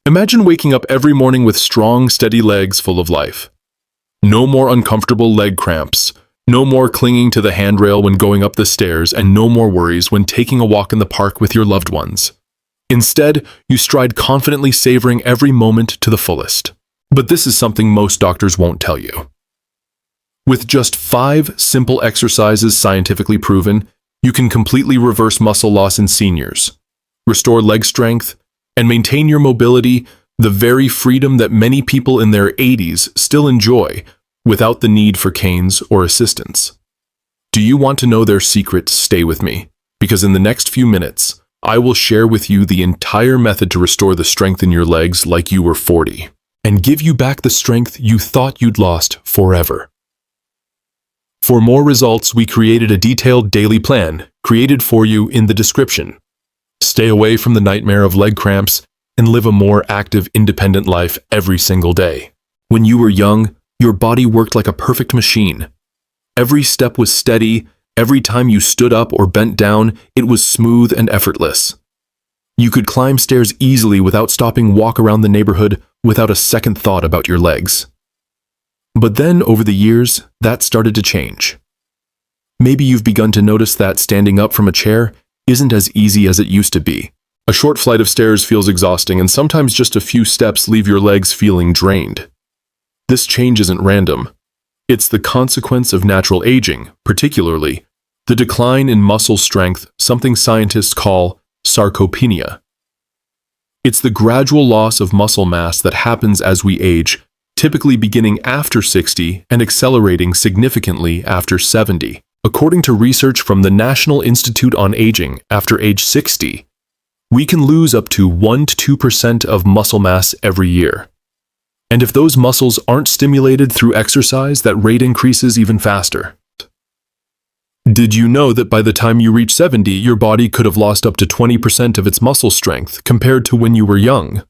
Imagine waking up every morning with strong, steady legs full of life. No more uncomfortable leg cramps, no more clinging to the handrail when going up the stairs, and no more worries when taking a walk in the park with your loved ones. Instead, you stride confidently, savoring every moment to the fullest. But this is something most doctors won't tell you. With just 5 simple exercises scientifically proven, you can completely reverse muscle loss in seniors, restore leg strength, and maintain your mobility, the very freedom that many people in their 80s still enjoy without the need for canes or assistance. Do you want to know their secret? Stay with me, because in the next few minutes, I will share with you the entire method to restore the strength in your legs like you were 40, and give you back the strength you thought you'd lost forever. For more results, we created a detailed daily plan created for you in the description. Stay away from the nightmare of leg cramps and live a more active, independent life every single day. When you were young, your body worked like a perfect machine. Every step was steady. Every time you stood up or bent down, it was smooth and effortless. You could climb stairs easily without stopping, walk around the neighborhood without a second thought about your legs. But then, over the years, that started to change. Maybe you've begun to notice that standing up from a chair isn't as easy as it used to be. A short flight of stairs feels exhausting, and sometimes just a few steps leave your legs feeling drained. This change isn't random. It's the consequence of natural aging, particularly the decline in muscle strength, something scientists call sarcopenia. It's the gradual loss of muscle mass that happens as we age, typically beginning after 60 and accelerating significantly after 70. According to research from the National Institute on Aging, after age 60, we can lose up to 1 to 2% of muscle mass every year. And if those muscles aren't stimulated through exercise, that rate increases even faster. Did you know that by the time you reach 70, your body could have lost up to 20% of its muscle strength compared to when you were young?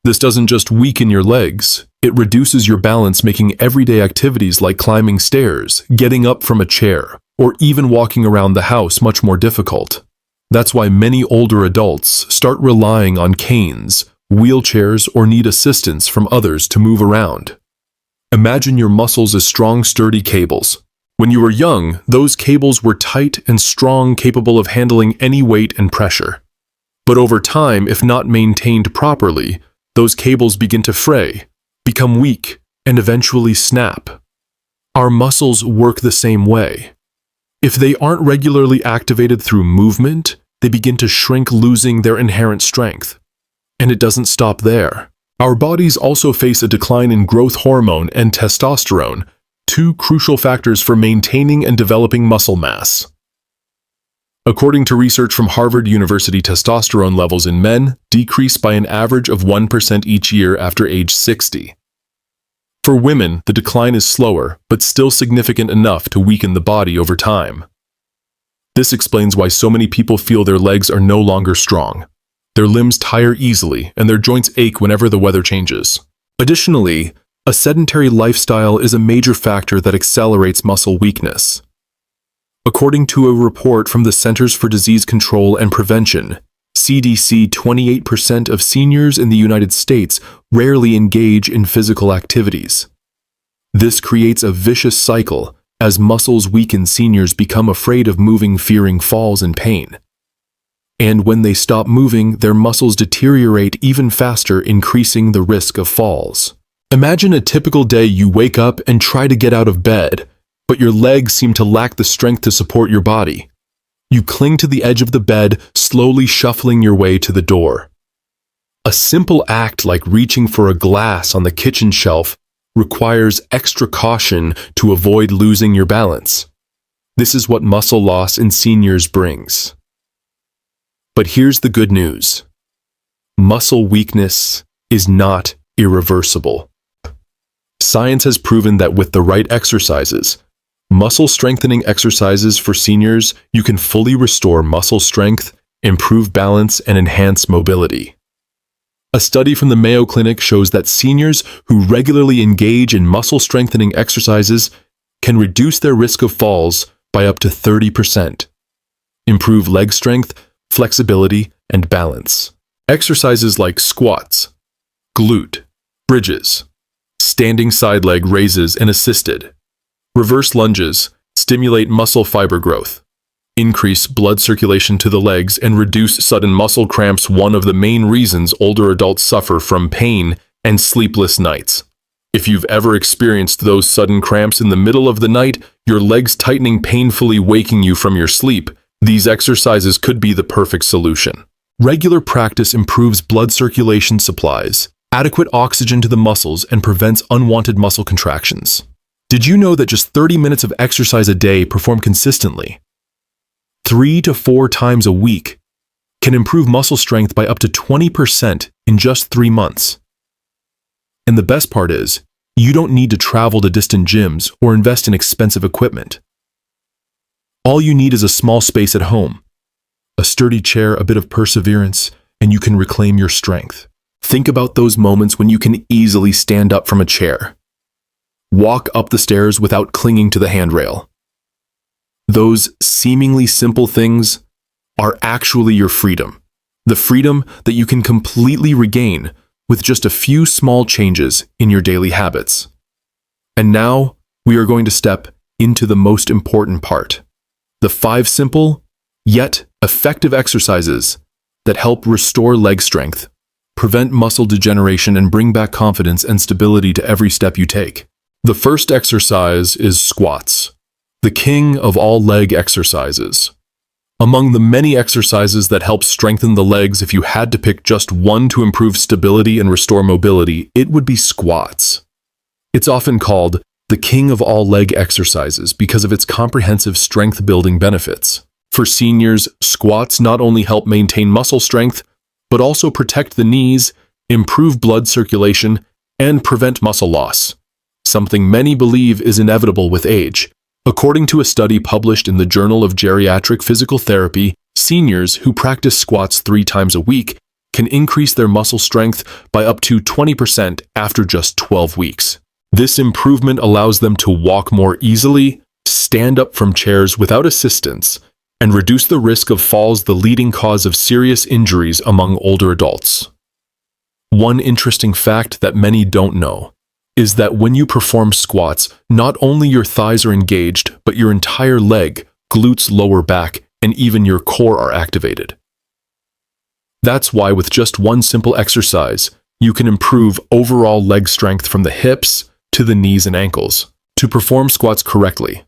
This doesn't just weaken your legs, it reduces your balance, making everyday activities like climbing stairs, getting up from a chair, or even walking around the house much more difficult. That's why many older adults start relying on canes, wheelchairs, or need assistance from others to move around. Imagine your muscles as strong, sturdy cables. When you were young, those cables were tight and strong, capable of handling any weight and pressure. But over time, if not maintained properly, those cables begin to fray, become weak, and eventually snap. Our muscles work the same way. If they aren't regularly activated through movement, they begin to shrink, losing their inherent strength. And it doesn't stop there. Our bodies also face a decline in growth hormone and testosterone, 2 crucial factors for maintaining and developing muscle mass. According to research from Harvard University, testosterone levels in men decrease by an average of 1% each year after age 60. For women, the decline is slower, but still significant enough to weaken the body over time. This explains why so many people feel their legs are no longer strong. Their limbs tire easily, and their joints ache whenever the weather changes. Additionally, a sedentary lifestyle is a major factor that accelerates muscle weakness. According to a report from the Centers for Disease Control and Prevention, CDC, 28% of seniors in the United States rarely engage in physical activities. This creates a vicious cycle. As muscles weaken, seniors become afraid of moving, fearing falls and pain. And when they stop moving, their muscles deteriorate even faster, increasing the risk of falls. Imagine a typical day. You wake up and try to get out of bed, but your legs seem to lack the strength to support your body. You cling to the edge of the bed, slowly shuffling your way to the door. A simple act like reaching for a glass on the kitchen shelf requires extra caution to avoid losing your balance. This is what muscle loss in seniors brings. But here's the good news. Muscle weakness is not irreversible. Science has proven that with the right exercises, muscle strengthening exercises for seniors, you can fully restore muscle strength, improve balance, and enhance mobility. A study from the Mayo Clinic shows that seniors who regularly engage in muscle strengthening exercises can reduce their risk of falls by up to 30%, improve leg strength, flexibility, and balance. Exercises like squats, Glute. Bridges. Standing side leg raises and assisted. Reverse lunges stimulate muscle fiber growth, increase blood circulation to the legs, and reduce sudden muscle cramps, one of the main reasons older adults suffer from pain and sleepless nights. If you've ever experienced those sudden cramps in the middle of the night, your legs tightening painfully, waking you from your sleep, these exercises could be the perfect solution. Regular practice improves blood circulation supplies, adequate oxygen to the muscles, and prevents unwanted muscle contractions. Did you know that just 30 minutes of exercise a day performed consistently, 3 to 4 times a week, can improve muscle strength by up to 20% in just 3 months? And the best part is, you don't need to travel to distant gyms or invest in expensive equipment. All you need is a small space at home, a sturdy chair, a bit of perseverance, and you can reclaim your strength. Think about those moments when you can easily stand up from a chair, walk up the stairs without clinging to the handrail. Those seemingly simple things are actually your freedom, the freedom that you can completely regain with just a few small changes in your daily habits. And now we are going to step into the most important part, the 5 simple yet effective exercises that help restore leg strength, prevent muscle degeneration, and bring back confidence and stability to every step you take. The first exercise is squats, the king of all leg exercises. Among the many exercises that help strengthen the legs, if you had to pick just one to improve stability and restore mobility, it would be squats. It's often called the king of all leg exercises because of its comprehensive strength-building benefits. For seniors, squats not only help maintain muscle strength, but also protect the knees, improve blood circulation, and prevent muscle loss, something many believe is inevitable with age. According to a study published in the Journal of Geriatric Physical Therapy, seniors who practice squats 3 times a week can increase their muscle strength by up to 20% after just 12 weeks. This improvement allows them to walk more easily, stand up from chairs without assistance, and reduce the risk of falls, the leading cause of serious injuries among older adults. One interesting fact that many don't know is that when you perform squats, not only your thighs are engaged, but your entire leg, glutes, lower back, and even your core are activated. That's why with just one simple exercise, you can improve overall leg strength from the hips to the knees and ankles. To perform squats correctly,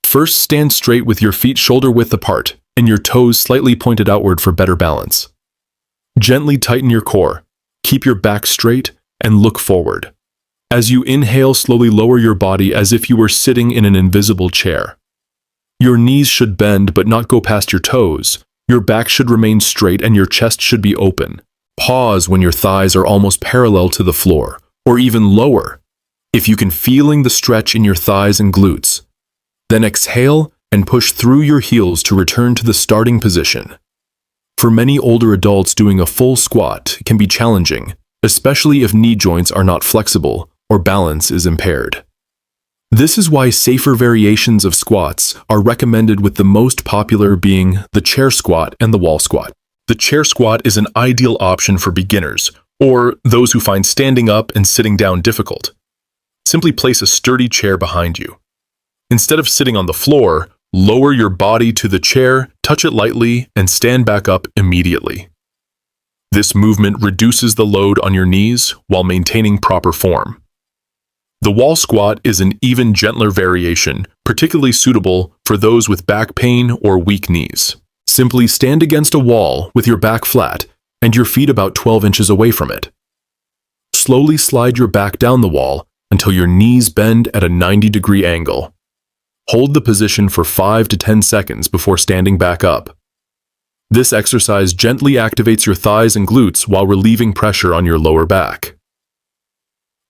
first stand straight with your feet shoulder-width apart and your toes slightly pointed outward for better balance. Gently tighten your core, keep your back straight, and look forward. As you inhale, slowly lower your body as if you were sitting in an invisible chair. Your knees should bend but not go past your toes. Your back should remain straight and your chest should be open. Pause when your thighs are almost parallel to the floor, or even lower, if you can feeling the stretch in your thighs and glutes. Then exhale and push through your heels to return to the starting position. For many older adults, doing a full squat can be challenging, especially if knee joints are not flexible or balance is impaired. This is why safer variations of squats are recommended, with the most popular being the chair squat and the wall squat. The chair squat is an ideal option for beginners or those who find standing up and sitting down difficult. Simply place a sturdy chair behind you. Instead of sitting on the floor, lower your body to the chair, touch it lightly, and stand back up immediately. This movement reduces the load on your knees while maintaining proper form. The wall squat is an even gentler variation, particularly suitable for those with back pain or weak knees. Simply stand against a wall with your back flat and your feet about 12 inches away from it. Slowly slide your back down the wall until your knees bend at a 90-degree angle. Hold the position for 5 to 10 seconds before standing back up. This exercise gently activates your thighs and glutes while relieving pressure on your lower back.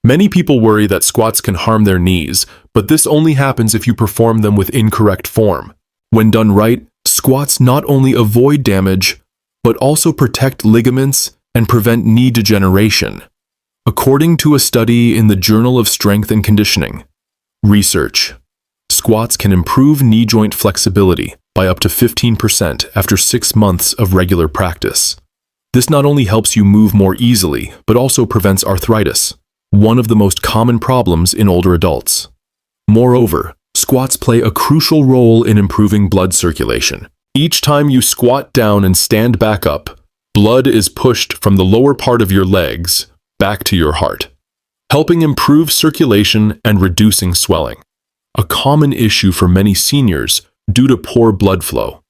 Many people worry that squats can harm their knees, but this only happens if you perform them with incorrect form. When done right, squats not only avoid damage, but also protect ligaments and prevent knee degeneration. According to a study in the Journal of Strength and Conditioning, research, squats can improve knee joint flexibility by up to 15% after 6 months of regular practice. This not only helps you move more easily, but also prevents arthritis, one of the most common problems in older adults. Moreover, squats play a crucial role in improving blood circulation. Each time you squat down and stand back up, blood is pushed from the lower part of your legs back to your heart, helping improve circulation and reducing swelling, a common issue for many seniors due to poor blood flow.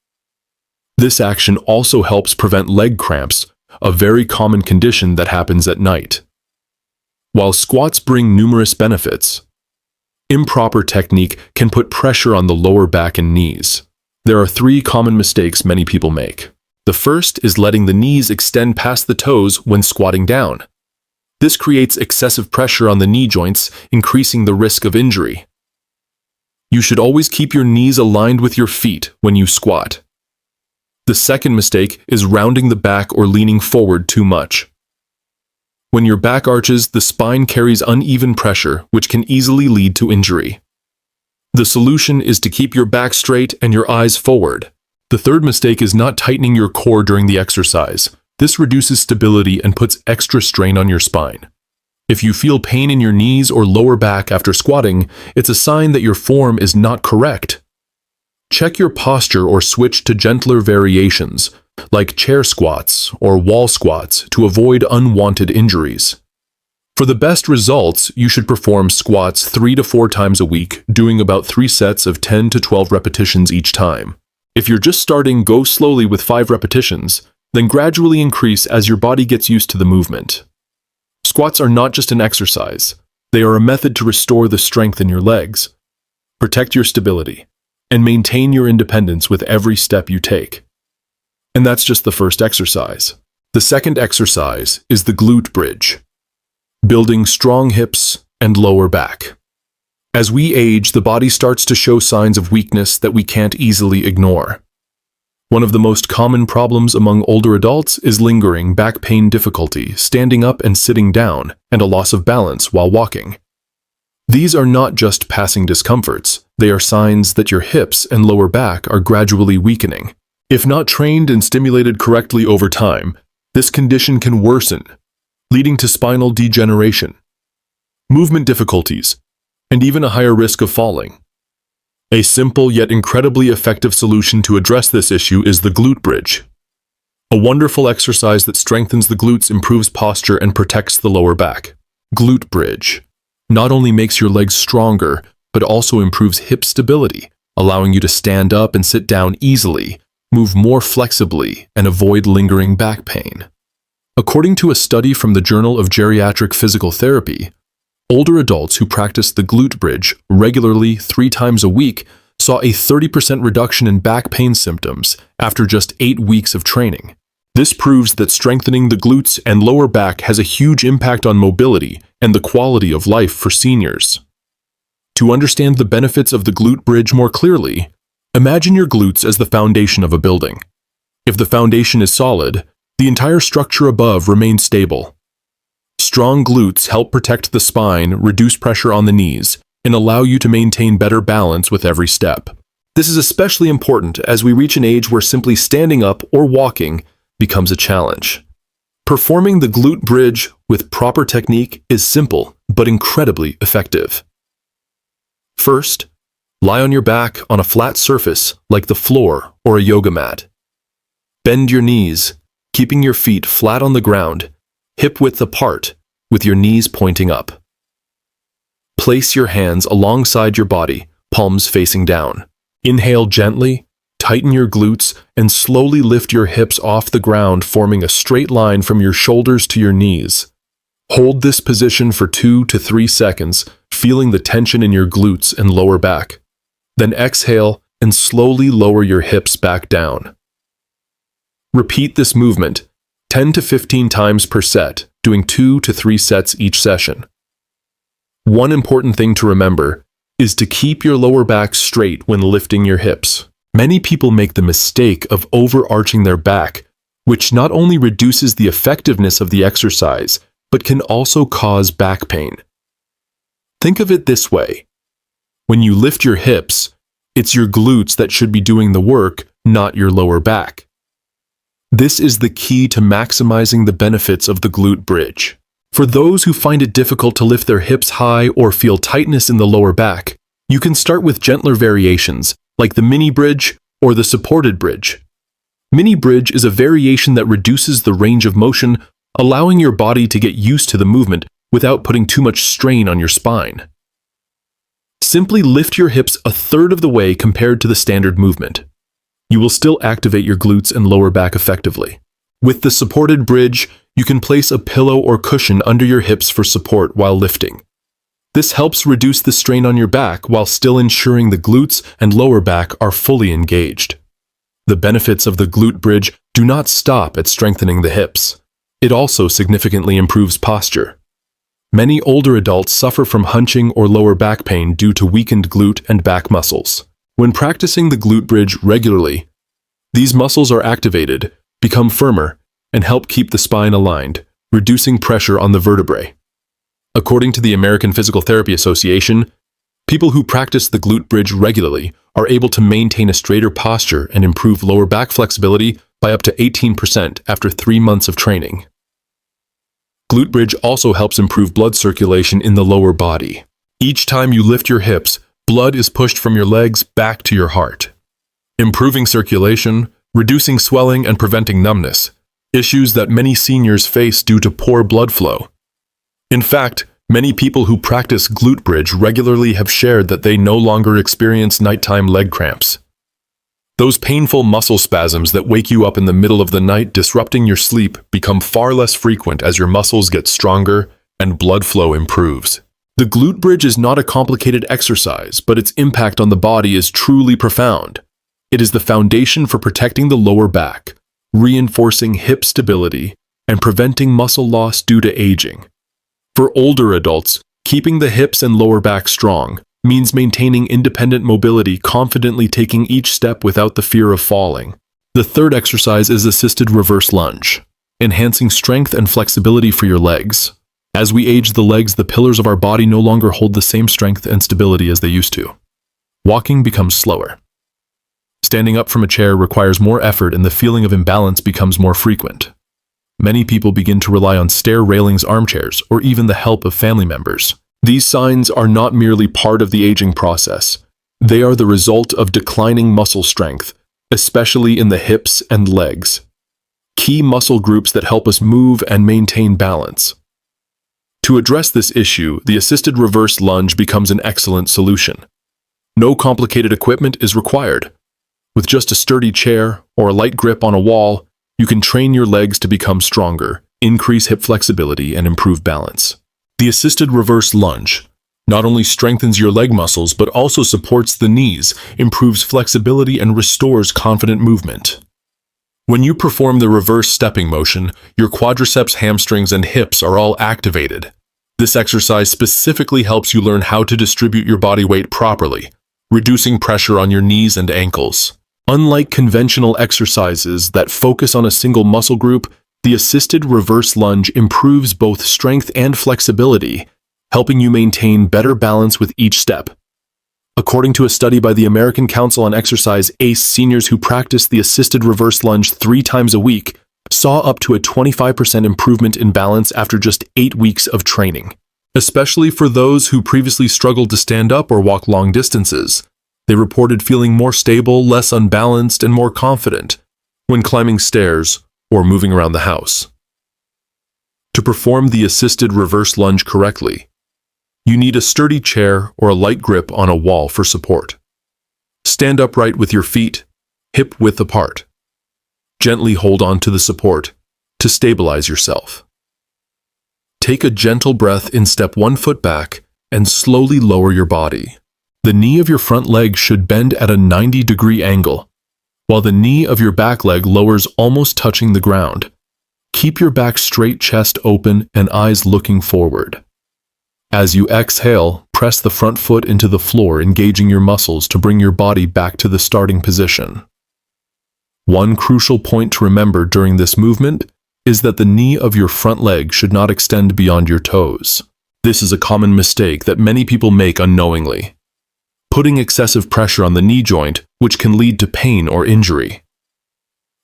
This action also helps prevent leg cramps, a very common condition that happens at night. While squats bring numerous benefits, improper technique can put pressure on the lower back and knees. There are 3 common mistakes many people make. The first is letting the knees extend past the toes when squatting down. This creates excessive pressure on the knee joints, increasing the risk of injury. You should always keep your knees aligned with your feet when you squat. The second mistake is rounding the back or leaning forward too much. When your back arches, the spine carries uneven pressure, which can easily lead to injury. The solution is to keep your back straight and your eyes forward. The third mistake is not tightening your core during the exercise. This reduces stability and puts extra strain on your spine. If you feel pain in your knees or lower back after squatting, it's a sign that your form is not correct. Check your posture or switch to gentler variations, like chair squats or wall squats, to avoid unwanted injuries. For the best results, you should perform squats 3 to 4 times a week, doing about 3 sets of 10 to 12 repetitions each time. If you're just starting, go slowly with 5 repetitions, then gradually increase as your body gets used to the movement. Squats are not just an exercise. They are a method to restore the strength in your legs, protect your stability, and maintain your independence with every step you take. And that's just the first exercise. The second exercise is the glute bridge, building strong hips and lower back. As we age, the body starts to show signs of weakness that we can't easily ignore. One of the most common problems among older adults is lingering back pain difficulty, standing up and sitting down, and a loss of balance while walking. These are not just passing discomforts, they are signs that your hips and lower back are gradually weakening. If not trained and stimulated correctly over time, this condition can worsen, leading to spinal degeneration, movement difficulties, and even a higher risk of falling. A simple yet incredibly effective solution to address this issue is the glute bridge, a wonderful exercise that strengthens the glutes, improves posture, and protects the lower back. Glute bridge not only makes your legs stronger, but also improves hip stability, allowing you to stand up and sit down easily, move more flexibly, and avoid lingering back pain. According to a study from the Journal of Geriatric Physical Therapy, older adults who practiced the glute bridge regularly 3 times a week saw a 30% reduction in back pain symptoms after just 8 weeks of training. This proves that strengthening the glutes and lower back has a huge impact on mobility and the quality of life for seniors. To understand the benefits of the glute bridge more clearly, imagine your glutes as the foundation of a building. If the foundation is solid, the entire structure above remains stable. Strong glutes help protect the spine, reduce pressure on the knees, and allow you to maintain better balance with every step. This is especially important as we reach an age where simply standing up or walking becomes a challenge. Performing the glute bridge with proper technique is simple but incredibly effective. First, lie on your back on a flat surface like the floor or a yoga mat. Bend your knees, keeping your feet flat on the ground, hip-width apart, with your knees pointing up. Place your hands alongside your body, palms facing down. Inhale gently, tighten your glutes, and slowly lift your hips off the ground, forming a straight line from your shoulders to your knees. Hold this position for 2 to 3 seconds, feeling the tension in your glutes and lower back. Then exhale and slowly lower your hips back down. Repeat this movement 10 to 15 times per set, doing 2 to 3 sets each session. One important thing to remember is to keep your lower back straight when lifting your hips. Many people make the mistake of overarching their back, which not only reduces the effectiveness of the exercise, but can also cause back pain. Think of it this way. When you lift your hips, it's your glutes that should be doing the work, not your lower back. This is the key to maximizing the benefits of the glute bridge. For those who find it difficult to lift their hips high or feel tightness in the lower back, you can start with gentler variations, like the mini bridge or the supported bridge. Mini bridge is a variation that reduces the range of motion, allowing your body to get used to the movement without putting too much strain on your spine. Simply lift your hips a third of the way compared to the standard movement. You will still activate your glutes and lower back effectively. With the supported bridge, you can place a pillow or cushion under your hips for support while lifting. This helps reduce the strain on your back while still ensuring the glutes and lower back are fully engaged. The benefits of the glute bridge do not stop at strengthening the hips. It also significantly improves posture. Many older adults suffer from hunching or lower back pain due to weakened glute and back muscles. When practicing the glute bridge regularly, these muscles are activated, become firmer, and help keep the spine aligned, reducing pressure on the vertebrae. According to the American Physical Therapy Association, people who practice the glute bridge regularly are able to maintain a straighter posture and improve lower back flexibility by up to 18% after 3 months of training. Glute bridge also helps improve blood circulation in the lower body. Each time you lift your hips, blood is pushed from your legs back to your heart, improving circulation, reducing swelling, and preventing numbness, issues that many seniors face due to poor blood flow. In fact, many people who practice glute bridge regularly have shared that they no longer experience nighttime leg cramps. Those painful muscle spasms that wake you up in the middle of the night disrupting your sleep become far less frequent as your muscles get stronger and blood flow improves. The glute bridge is not a complicated exercise, but its impact on the body is truly profound. It is the foundation for protecting the lower back, reinforcing hip stability, and preventing muscle loss due to aging. For older adults, keeping the hips and lower back strong means maintaining independent mobility, confidently taking each step without the fear of falling. The third exercise is assisted reverse lunge, enhancing strength and flexibility for your legs. As we age the legs, the pillars of our body no longer hold the same strength and stability as they used to. Walking becomes slower. Standing up from a chair requires more effort and the feeling of imbalance becomes more frequent. Many people begin to rely on stair railings, armchairs, or even the help of family members. These signs are not merely part of the aging process. They are the result of declining muscle strength, especially in the hips and legs, key muscle groups that help us move and maintain balance. To address this issue, the assisted reverse lunge becomes an excellent solution. No complicated equipment is required. With just a sturdy chair or a light grip on a wall, you can train your legs to become stronger, increase hip flexibility, and improve balance. The assisted reverse lunge not only strengthens your leg muscles but also supports the knees, improves flexibility, and restores confident movement. When you perform the reverse stepping motion, your quadriceps, hamstrings, and hips are all activated. This exercise specifically helps you learn how to distribute your body weight properly, reducing pressure on your knees and ankles. Unlike conventional exercises that focus on a single muscle group, the assisted reverse lunge improves both strength and flexibility, helping you maintain better balance with each step. According to a study by the American Council on Exercise, ACE seniors who practiced the assisted reverse lunge 3 times a week saw up to a 25% improvement in balance after just 8 weeks of training. Especially for those who previously struggled to stand up or walk long distances, they reported feeling more stable, less unbalanced, and more confident when climbing stairs or moving around the house. To perform the assisted reverse lunge correctly, you need a sturdy chair or a light grip on a wall for support. Stand upright with your feet hip width apart. Gently hold on to the support to stabilize yourself. Take a gentle breath in, step 1 foot back, and slowly lower your body. The knee of your front leg should bend at a 90-degree angle, while the knee of your back leg lowers almost touching the ground. Keep your back straight, chest open, and eyes looking forward. As you exhale, press the front foot into the floor, engaging your muscles to bring your body back to the starting position. One crucial point to remember during this movement is that the knee of your front leg should not extend beyond your toes. This is a common mistake that many people make unknowingly, putting excessive pressure on the knee joint, which can lead to pain or injury.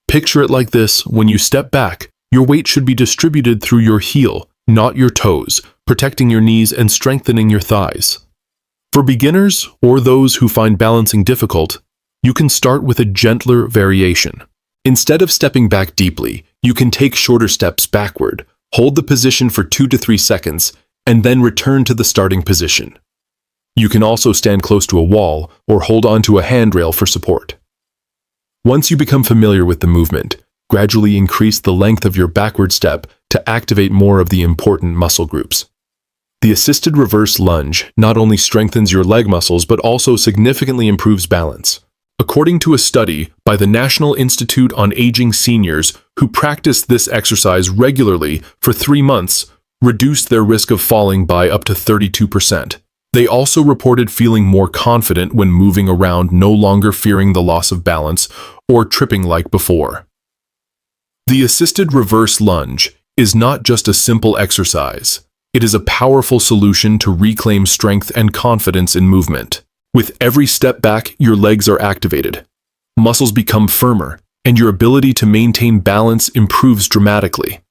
Picture it like this: when you step back, your weight should be distributed through your heel, not your toes, protecting your knees and strengthening your thighs. For beginners or those who find balancing difficult, you can start with a gentler variation. Instead of stepping back deeply, you can take shorter steps backward, hold the position for 2 to 3 seconds, and then return to the starting position. You can also stand close to a wall or hold onto a handrail for support. Once you become familiar with the movement, gradually increase the length of your backward step to activate more of the important muscle groups. The assisted reverse lunge not only strengthens your leg muscles but also significantly improves balance. According to a study by the National Institute on Aging, seniors who practiced this exercise regularly for 3 months reduced their risk of falling by up to 32%. They also reported feeling more confident when moving around, no longer fearing the loss of balance or tripping like before. The assisted reverse lunge is not just a simple exercise. It is a powerful solution to reclaim strength and confidence in movement. With every step back, your legs are activated. Muscles become firmer, and your ability to maintain balance improves dramatically.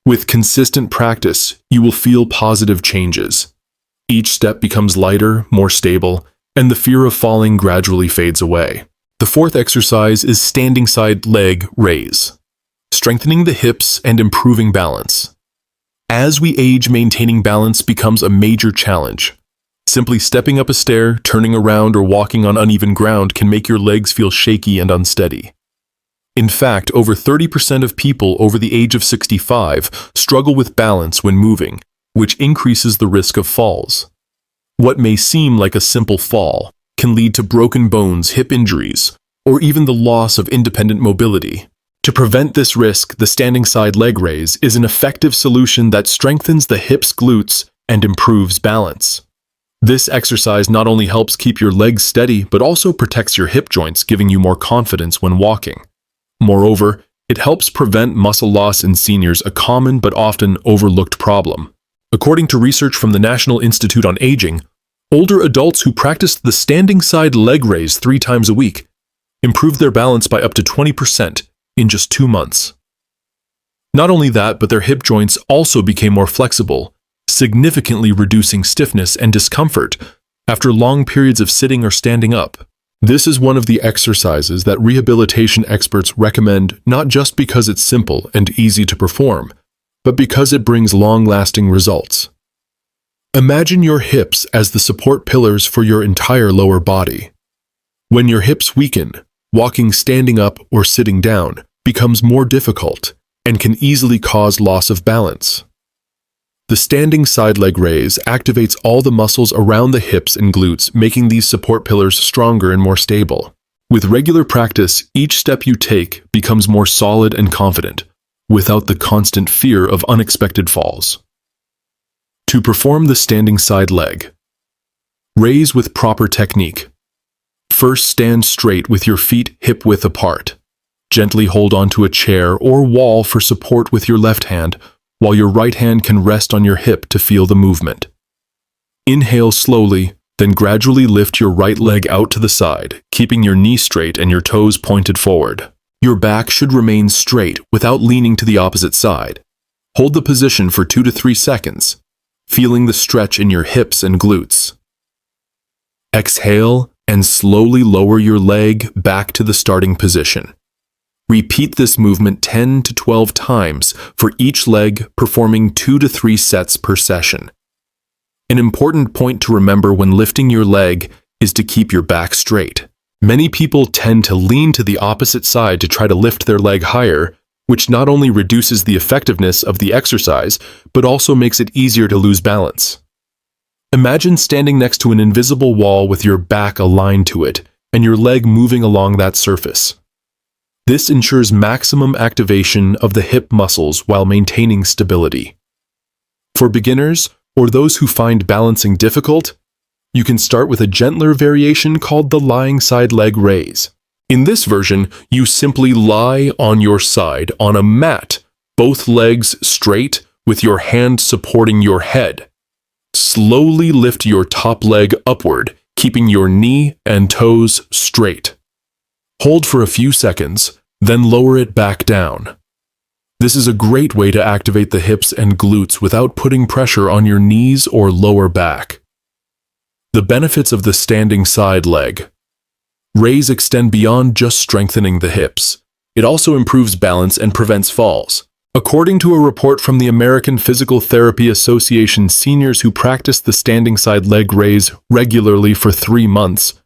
With consistent practice, you will feel positive changes. Each step becomes lighter, more stable, and the fear of falling gradually fades away. The fourth exercise is standing side leg raise, strengthening the hips and improving balance. As we age, maintaining balance becomes a major challenge. Simply stepping up a stair, turning around, or walking on uneven ground can make your legs feel shaky and unsteady. In fact, over 30% of people over the age of 65 struggle with balance when moving, which increases the risk of falls. What may seem like a simple fall can lead to broken bones, hip injuries, or even the loss of independent mobility. To prevent this risk, the standing side leg raise is an effective solution that strengthens the hips, glutes, and improves balance. This exercise not only helps keep your legs steady, but also protects your hip joints, giving you more confidence when walking. Moreover, it helps prevent muscle loss in seniors, a common but often overlooked problem. According to research from the National Institute on Aging, older adults who practiced the standing side leg raise 3 times a week improved their balance by up to 20% in just 2 months. Not only that, but their hip joints also became more flexible, significantly reducing stiffness and discomfort after long periods of sitting or standing up. This is one of the exercises that rehabilitation experts recommend, not just because it's simple and easy to perform, but because it brings long-lasting results. Imagine your hips as the support pillars for your entire lower body. When your hips weaken, walking standing up or sitting down becomes more difficult and can easily cause loss of balance. The standing side leg raise activates all the muscles around the hips and glutes, making these support pillars stronger and more stable. With regular practice, each step you take becomes more solid and confident, without the constant fear of unexpected falls. To perform the standing side leg raise with proper technique. First, stand straight with your feet hip-width apart. Gently hold onto a chair or wall for support with your left hand, while your right hand can rest on your hip to feel the movement. Inhale slowly, then gradually lift your right leg out to the side, keeping your knee straight and your toes pointed forward. Your back should remain straight without leaning to the opposite side. Hold the position for 2 to 3 seconds, feeling the stretch in your hips and glutes. Exhale and slowly lower your leg back to the starting position. Repeat this movement 10 to 12 times for each leg, performing 2 to 3 sets per session. An important point to remember when lifting your leg is to keep your back straight. Many people tend to lean to the opposite side to try to lift their leg higher, which not only reduces the effectiveness of the exercise, but also makes it easier to lose balance. Imagine standing next to an invisible wall with your back aligned to it and your leg moving along that surface. This ensures maximum activation of the hip muscles while maintaining stability. For beginners or those who find balancing difficult, you can start with a gentler variation called the lying side leg raise. In this version, you simply lie on your side on a mat, both legs straight with your hand supporting your head. Slowly lift your top leg upward, keeping your knee and toes straight. Hold for a few seconds, then lower it back down. This is a great way to activate the hips and glutes without putting pressure on your knees or lower back. The benefits of the standing side leg raise extend beyond just strengthening the hips. It also improves balance and prevents falls. According to a report from the American Physical Therapy Association, seniors who practiced the standing side leg raise regularly for 3 months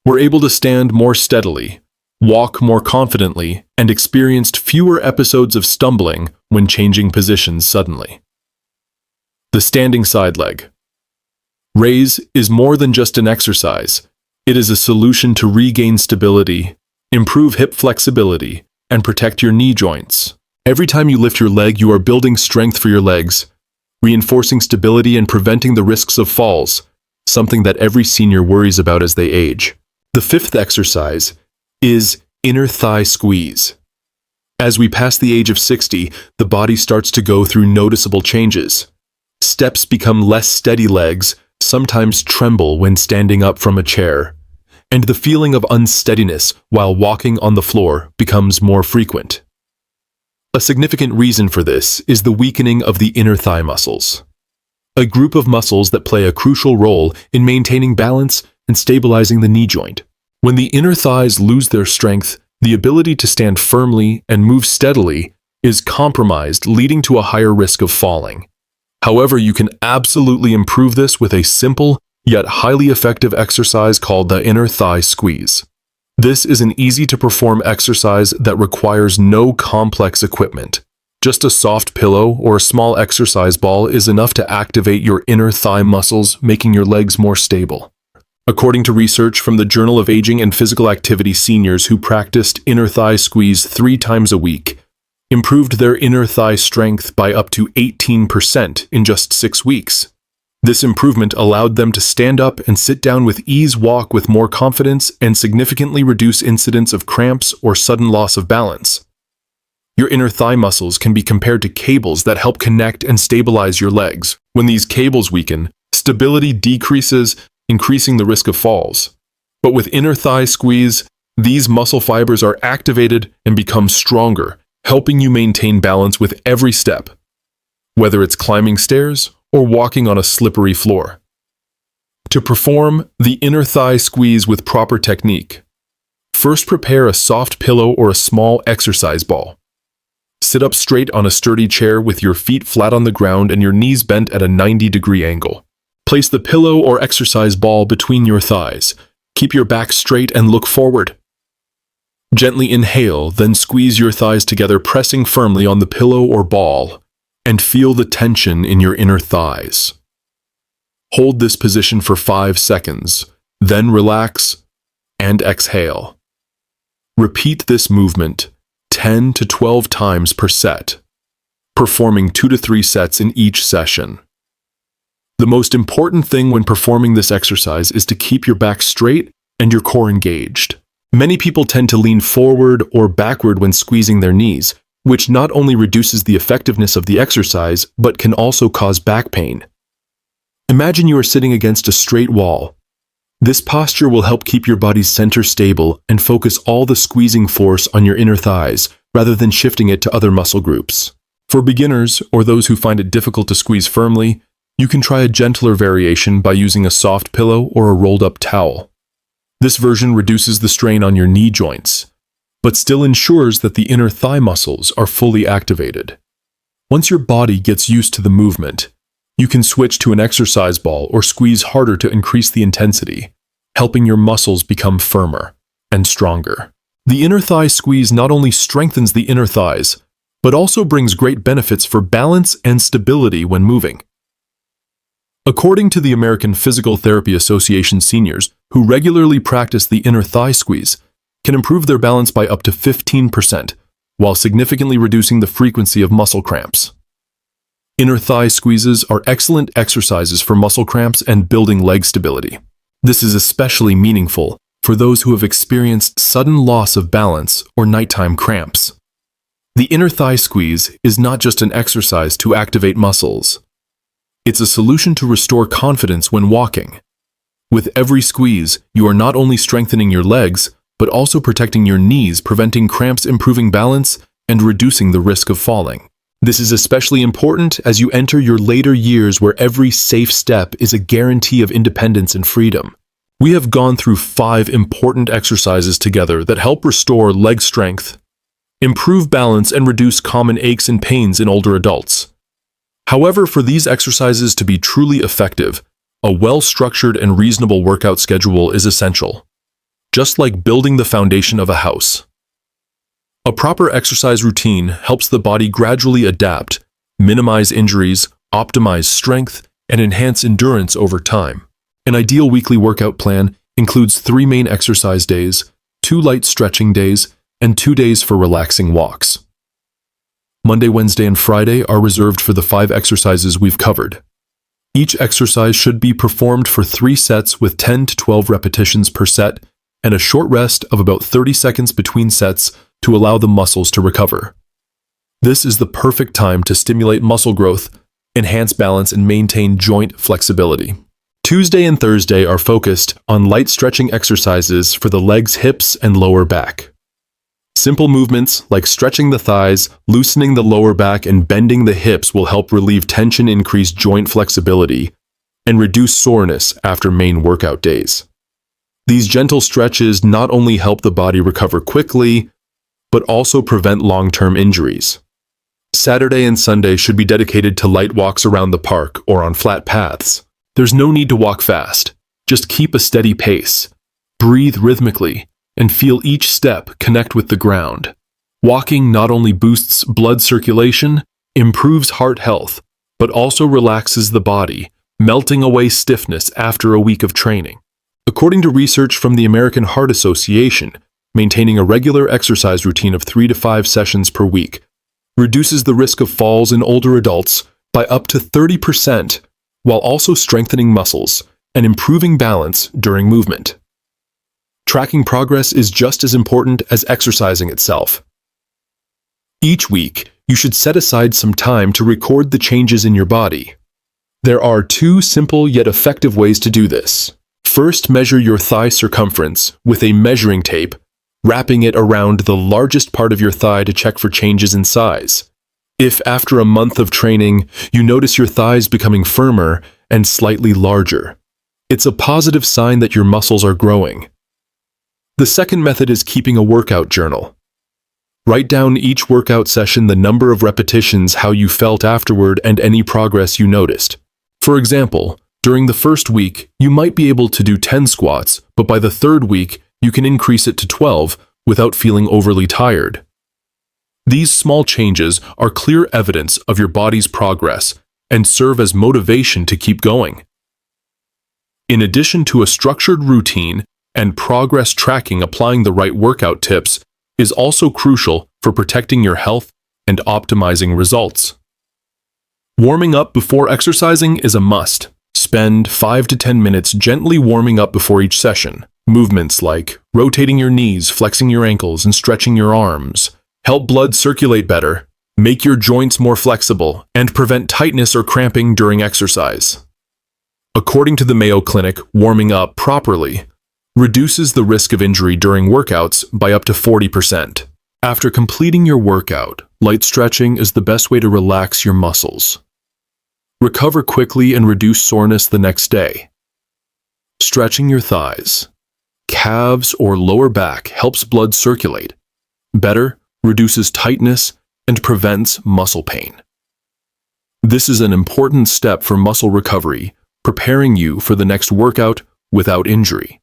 were able to stand more steadily, walk more confidently, and experienced fewer episodes of stumbling when changing positions suddenly. The standing side leg raise is more than just an exercise. It is a solution to regain stability, improve hip flexibility, and protect your knee joints. Every time you lift your leg, you are building strength for your legs, reinforcing stability and preventing the risks of falls, something that every senior worries about as they age. The fifth exercise is inner thigh squeeze. As we pass the age of 60, the body starts to go through noticeable changes. Steps become less steady, legs sometimes tremble when standing up from a chair, and the feeling of unsteadiness while walking on the floor becomes more frequent. A significant reason for this is the weakening of the inner thigh muscles, a group of muscles that play a crucial role in maintaining balance and stabilizing the knee joint. When the inner thighs lose their strength, the ability to stand firmly and move steadily is compromised, leading to a higher risk of falling. However, you can absolutely improve this with a simple yet highly effective exercise called the inner thigh squeeze. This is an easy-to-perform exercise that requires no complex equipment. Just a soft pillow or a small exercise ball is enough to activate your inner thigh muscles, making your legs more stable. According to research from the Journal of Aging and Physical Activity, seniors who practiced inner thigh squeeze 3 times a week improved their inner thigh strength by up to 18% in just 6 weeks. This improvement allowed them to stand up and sit down with ease, walk with more confidence, and significantly reduce incidents of cramps or sudden loss of balance. Your inner thigh muscles can be compared to cables that help connect and stabilize your legs. When these cables weaken, stability decreases, increasing the risk of falls. But with inner thigh squeeze, these muscle fibers are activated and become stronger, helping you maintain balance with every step, whether it's climbing stairs or walking on a slippery floor. To perform the inner thigh squeeze with proper technique, first prepare a soft pillow or a small exercise ball. Sit up straight on a sturdy chair with your feet flat on the ground and your knees bent at a 90-degree angle. Place the pillow or exercise ball between your thighs. Keep your back straight and look forward. Gently inhale, then squeeze your thighs together, pressing firmly on the pillow or ball, and feel the tension in your inner thighs. Hold this position for 5 seconds, then relax and exhale. Repeat this movement 10 to 12 times per set, performing 2 to 3 sets in each session. The most important thing when performing this exercise is to keep your back straight and your core engaged. Many people tend to lean forward or backward when squeezing their knees, which not only reduces the effectiveness of the exercise, but can also cause back pain. Imagine you are sitting against a straight wall. This posture will help keep your body's center stable and focus all the squeezing force on your inner thighs, rather than shifting it to other muscle groups. For beginners, or those who find it difficult to squeeze firmly, you can try a gentler variation by using a soft pillow or a rolled-up towel. This version reduces the strain on your knee joints, but still ensures that the inner thigh muscles are fully activated. Once your body gets used to the movement, you can switch to an exercise ball or squeeze harder to increase the intensity, helping your muscles become firmer and stronger. The inner thigh squeeze not only strengthens the inner thighs, but also brings great benefits for balance and stability when moving. According to the American Physical Therapy Association, seniors who regularly practice the inner thigh squeeze can improve their balance by up to 15%, while significantly reducing the frequency of muscle cramps. Inner thigh squeezes are excellent exercises for muscle cramps and building leg stability. This is especially meaningful for those who have experienced sudden loss of balance or nighttime cramps. The inner thigh squeeze is not just an exercise to activate muscles. It's a solution to restore confidence when walking. With every squeeze, you are not only strengthening your legs, but also protecting your knees, preventing cramps, improving balance, and reducing the risk of falling. This is especially important as you enter your later years where every safe step is a guarantee of independence and freedom. We have gone through 5 important exercises together that help restore leg strength, improve balance, and reduce common aches and pains in older adults. However, for these exercises to be truly effective, a well-structured and reasonable workout schedule is essential, just like building the foundation of a house. A proper exercise routine helps the body gradually adapt, minimize injuries, optimize strength, and enhance endurance over time. An ideal weekly workout plan includes 3 main exercise days, 2 light stretching days, and 2 days for relaxing walks. Monday, Wednesday, and Friday are reserved for the 5 exercises we've covered. Each exercise should be performed for 3 sets with 10 to 12 repetitions per set and a short rest of about 30 seconds between sets to allow the muscles to recover. This is the perfect time to stimulate muscle growth, enhance balance, and maintain joint flexibility. Tuesday and Thursday are focused on light stretching exercises for the legs, hips, and lower back. Simple movements like stretching the thighs, loosening the lower back, and bending the hips will help relieve tension, increase joint flexibility, and reduce soreness after main workout days. These gentle stretches not only help the body recover quickly, but also prevent long-term injuries. Saturday and Sunday should be dedicated to light walks around the park or on flat paths. There's no need to walk fast. Just keep a steady pace. Breathe rhythmically and feel each step connect with the ground. Walking not only boosts blood circulation, improves heart health, but also relaxes the body, melting away stiffness after a week of training. According to research from the American Heart Association, maintaining a regular exercise routine of 3 to 5 sessions per week reduces the risk of falls in older adults by up to 30%, while also strengthening muscles and improving balance during movement. Tracking progress is just as important as exercising itself. Each week, you should set aside some time to record the changes in your body. There are 2 simple yet effective ways to do this. First, measure your thigh circumference with a measuring tape, wrapping it around the largest part of your thigh to check for changes in size. If after a month of training, you notice your thighs becoming firmer and slightly larger, it's a positive sign that your muscles are growing. The second method is keeping a workout journal. Write down each workout session, the number of repetitions, how you felt afterward, and any progress you noticed. For example, during the first week, you might be able to do 10 squats, but by the 3rd week, you can increase it to 12 without feeling overly tired. These small changes are clear evidence of your body's progress and serve as motivation to keep going. In addition to a structured routine and progress tracking, applying the right workout tips is also crucial for protecting your health and optimizing results. Warming up before exercising is a must. Spend 5 to 10 minutes gently warming up before each session. Movements like rotating your knees, flexing your ankles, and stretching your arms help blood circulate better, make your joints more flexible, and prevent tightness or cramping during exercise. According to the Mayo Clinic, warming up properly reduces the risk of injury during workouts by up to 40%. After completing your workout, light stretching is the best way to relax your muscles. Recover quickly and reduce soreness the next day. Stretching your thighs, calves, or lower back helps blood circulate better, reduces tightness, and prevents muscle pain. This is an important step for muscle recovery, preparing you for the next workout without injury.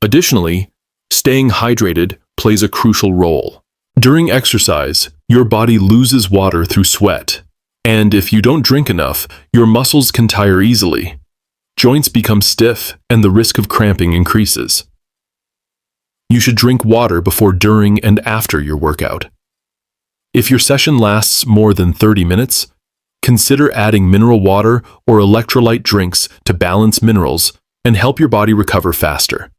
Additionally, staying hydrated plays a crucial role. During exercise, your body loses water through sweat, and if you don't drink enough, your muscles can tire easily. Joints become stiff, and the risk of cramping increases. You should drink water before, during, and after your workout. If your session lasts more than 30 minutes, consider adding mineral water or electrolyte drinks to balance minerals and help your body recover faster.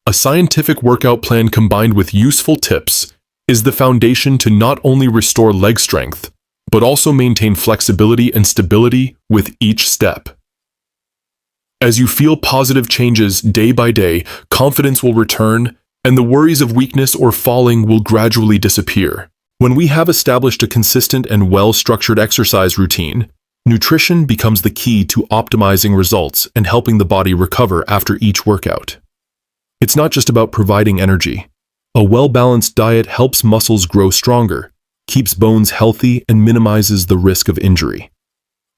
A scientific workout plan combined with useful tips is the foundation to not only restore leg strength, but also maintain flexibility and stability with each step. As you feel positive changes day by day, confidence will return, and the worries of weakness or falling will gradually disappear. When we have established a consistent and well-structured exercise routine, nutrition becomes the key to optimizing results and helping the body recover after each workout. It's not just about providing energy. A well-balanced diet helps muscles grow stronger, keeps bones healthy, and minimizes the risk of injury.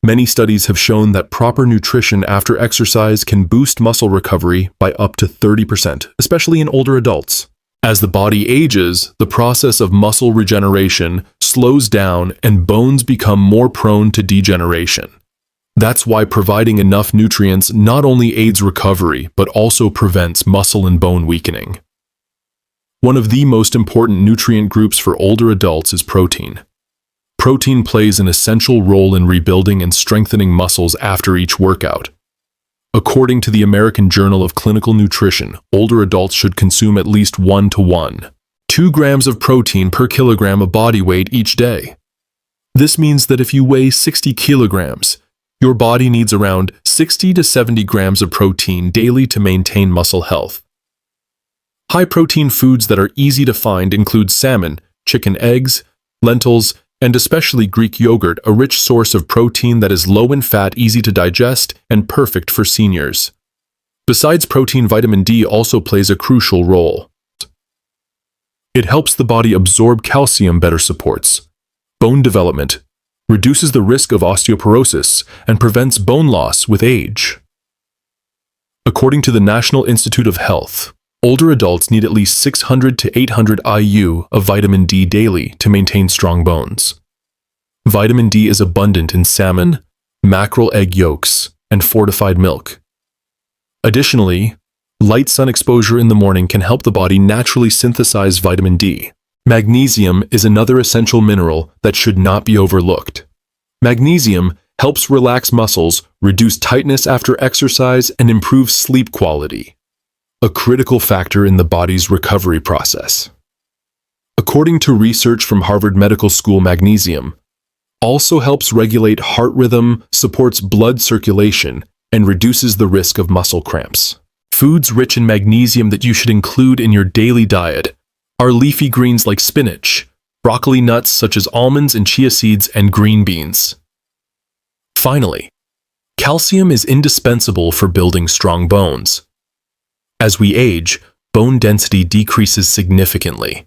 Many studies have shown that proper nutrition after exercise can boost muscle recovery by up to 30%, especially in older adults. As the body ages, the process of muscle regeneration slows down and bones become more prone to degeneration. That's why providing enough nutrients not only aids recovery, but also prevents muscle and bone weakening. One of the most important nutrient groups for older adults is protein. Protein plays an essential role in rebuilding and strengthening muscles after each workout. According to the American Journal of Clinical Nutrition, older adults should consume at least 2 grams of protein per kilogram of body weight each day. This means that if you weigh 60 kilograms, your body needs around 60 to 70 grams of protein daily to maintain muscle health. High-protein foods that are easy to find include salmon, chicken eggs, lentils, and especially Greek yogurt, a rich source of protein that is low in fat, easy to digest, and perfect for seniors. Besides protein, vitamin D also plays a crucial role. It helps the body absorb calcium, better supports bone development, reduces the risk of osteoporosis, and prevents bone loss with age. According to the National Institute of Health, older adults need at least 600 to 800 IU of vitamin D daily to maintain strong bones. Vitamin D is abundant in salmon, mackerel egg yolks, and fortified milk. Additionally, light sun exposure in the morning can help the body naturally synthesize vitamin D. Magnesium is another essential mineral that should not be overlooked. Magnesium helps relax muscles, reduce tightness after exercise, and improve sleep quality, a critical factor in the body's recovery process. According to research from Harvard Medical School, magnesium also helps regulate heart rhythm, supports blood circulation, and reduces the risk of muscle cramps. Foods rich in magnesium that you should include in your daily diet are leafy greens like spinach, broccoli, nuts such as almonds and chia seeds, and green beans. Finally, calcium is indispensable for building strong bones. As we age, bone density decreases significantly.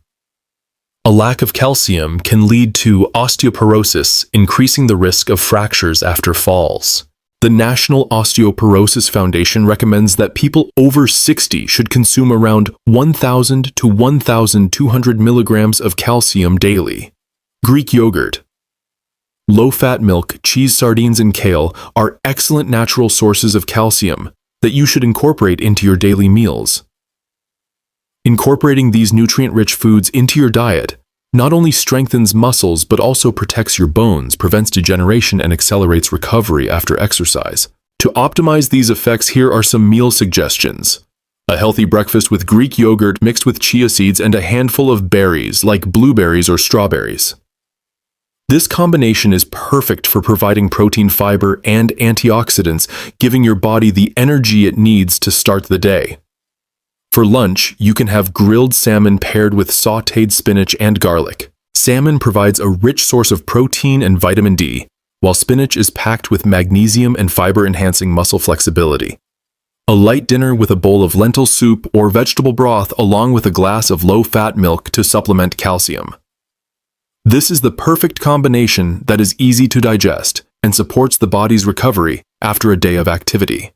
A lack of calcium can lead to osteoporosis, increasing the risk of fractures after falls. The National Osteoporosis Foundation recommends that people over 60 should consume around 1,000 to 1,200 milligrams of calcium daily. Greek yogurt, low-fat milk, cheese, sardines, and kale are excellent natural sources of calcium that you should incorporate into your daily meals. Incorporating these nutrient-rich foods into your diet not only strengthens muscles but also protects your bones, prevents degeneration, and accelerates recovery after exercise. To optimize these effects, here are some meal suggestions. A healthy breakfast with Greek yogurt mixed with chia seeds and a handful of berries like blueberries or strawberries. This combination is perfect for providing protein, fiber, and antioxidants, giving your body the energy it needs to start the day. For lunch, you can have grilled salmon paired with sautéed spinach and garlic. Salmon provides a rich source of protein and vitamin D, while spinach is packed with magnesium and fiber, enhancing muscle flexibility. A light dinner with a bowl of lentil soup or vegetable broth along with a glass of low-fat milk to supplement calcium. This is the perfect combination that is easy to digest and supports the body's recovery after a day of activity.